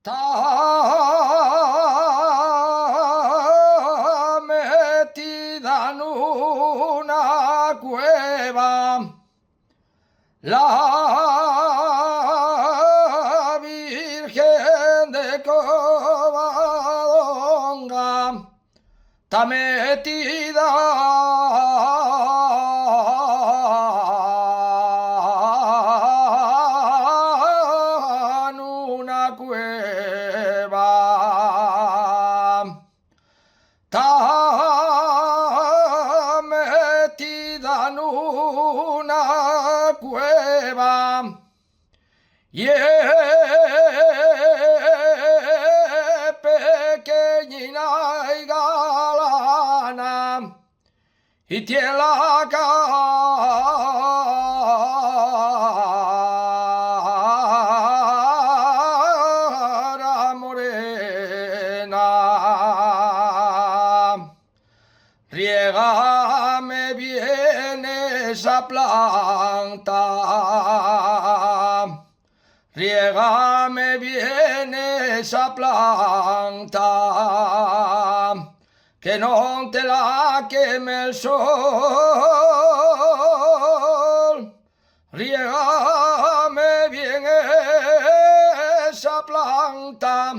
Está metida en una cueva la Virgen de Covadonga. Está metida en una cueva. Está metida en una cueva y es pequeñina y galana y tiene la cara morena. Riégame bien esa planta, riégame bien esa planta, que no te la queme el sol. Riégame bien esa planta,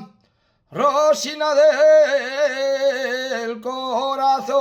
Rosina del corazón.